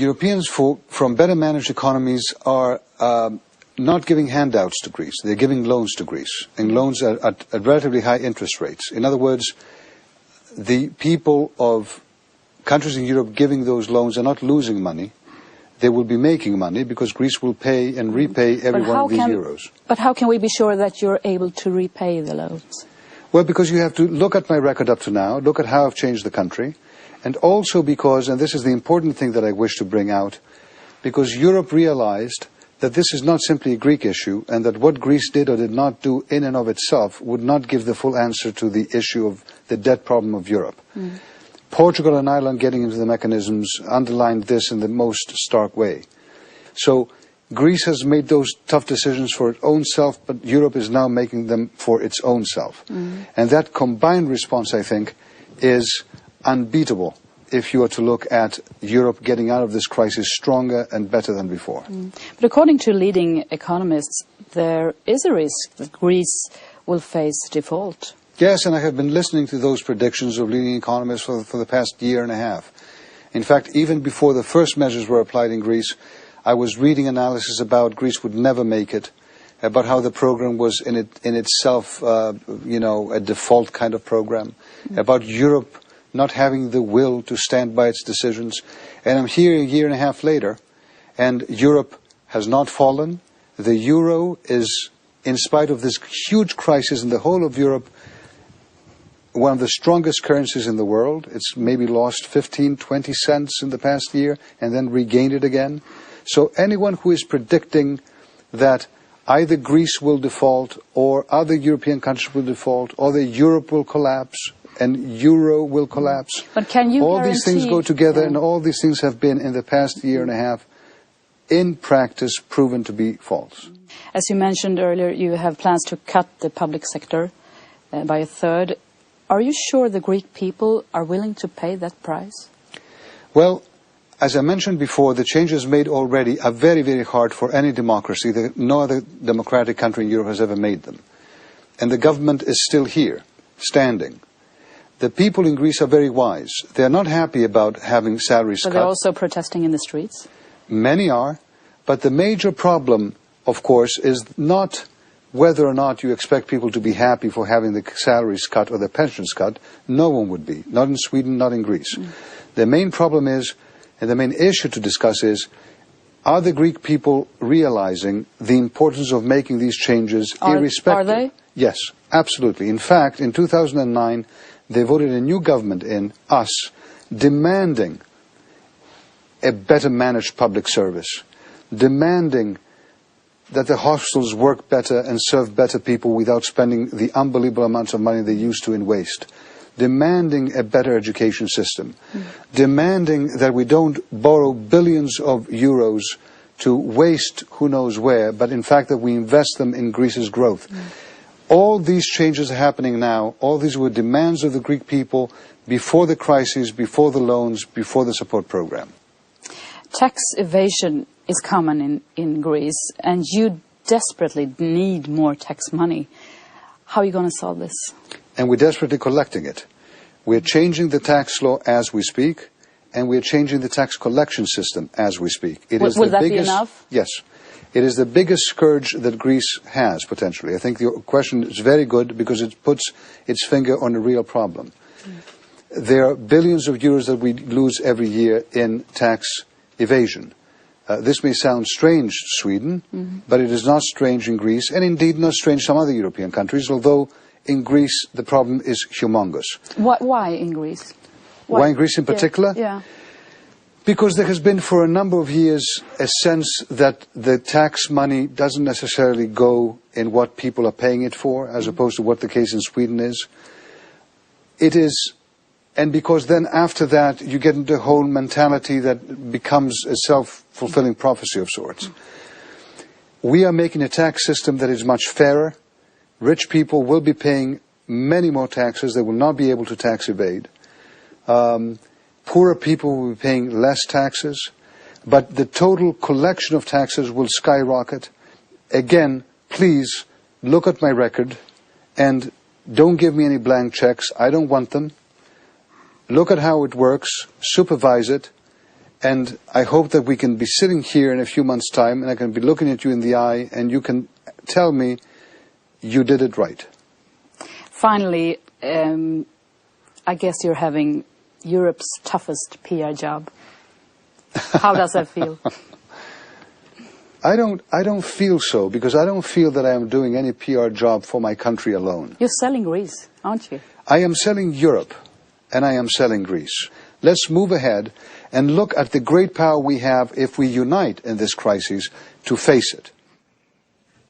Europeans from better managed economies are not giving handouts to Greece. They're giving loans to Greece, and loans at relatively high interest rates. In other words, the people of countries in Europe giving those loans are not losing money. They will be making money because Greece will pay and repay every one of these euros. But how can we be sure that you're able to repay the loans? Well, because you have to look at my record up to now, look at how I've changed the country, and also because, and this is the important thing that I wish to bring out, because Europe realized that this is not simply a Greek issue, and that what Greece did or did not do in and of itself would not give the full answer to the issue of the debt problem of Europe. Portugal and Ireland getting into the mechanisms underlined this in the most stark way. So Greece has made those tough decisions for its own self, but Europe is now making them for its own self. And that combined response, I think, is unbeatable if you are to look at Europe getting out of this crisis stronger and better than before. But according to leading economists, there is a risk that Greece will face default. Yes, and I have been listening to those predictions of leading economists for the past year and a half. In fact, even before the first measures were applied in Greece, I was reading analysis about Greece would never make it, about how the program was in itself, a default kind of program, about Europe not having the will to stand by its decisions. And I'm here a year and a half later, and Europe has not fallen. The euro is, in spite of this huge crisis in the whole of Europe, one of the strongest currencies in the world. It's maybe lost 15, 20 cents in the past year and then regained it again. So anyone who is predicting that either Greece will default or other European countries will default or that Europe will collapse and euro will collapse. But can you all these things go together, and all these things have been in the past year and a half in practice proven to be false. As you mentioned earlier, you have plans to cut the public sector by a third. Are you sure the Greek people are willing to pay that price? Well, as I mentioned before, the changes made already are very, very hard for any democracy. No other democratic country in Europe has ever made them. And the government is still here, standing. The people in Greece are very wise. They are not happy about having salaries cut. But they're also protesting in the streets? Many are. But the major problem, of course, is not whether or not you expect people to be happy for having the salaries cut or the pensions cut. No one would be. Not in Sweden, not in Greece. The main problem is, and the main issue to discuss is, are the Greek people realizing the importance of making these changes irrespective? Are they? Yes, absolutely. In fact, in 2009, they voted a new government in, us, demanding a better managed public service, demanding that the hospitals work better and serve better people without spending the unbelievable amounts of money they used to in waste, demanding a better education system, demanding that we don't borrow billions of euros to waste who knows where, but in fact that we invest them in Greece's growth. All these changes are happening now. All these were demands of the Greek people before the crisis, before the loans, before the support program. Tax evasion is common in Greece, and you desperately need more tax money. How are you going to solve this? And we're desperately collecting it. We're changing the tax law as we speak, and we're changing the tax collection system as we speak. Will that be enough? Yes. It is the biggest scourge that Greece has, potentially. I think the question is very good because it puts its finger on a real problem. There are billions of euros that we lose every year in tax evasion. This may sound strange to Sweden, but it is not strange in Greece, and indeed not strange in some other European countries, although in Greece the problem is humongous. Why in Greece? Why in Greece in particular? Yeah. Because there has been for a number of years a sense that the tax money doesn't necessarily go in what people are paying it for, as opposed to what the case in Sweden is. It is, and because then after that you get into a whole mentality that becomes a self-fulfilling prophecy of sorts. We are making a tax system that is much fairer. Rich people will be paying many more taxes. They will not be able to tax evade. Poorer people will be paying less taxes, but the total collection of taxes will skyrocket. Again, please look at my record and don't give me any blank checks. I don't want them. Look at how it works, supervise it, And I hope that we can be sitting here in a few months' time and I can be looking at you in the eye and you can tell me you did it right. Finally, I guess you're having Europe's toughest PR job. How does that feel? I don't feel so, because I don't feel that I am doing any PR job for my country alone. You're selling Greece, aren't you? I am selling Europe, and I am selling Greece. Let's move ahead and look at the great power we have if we unite in this crisis to face it.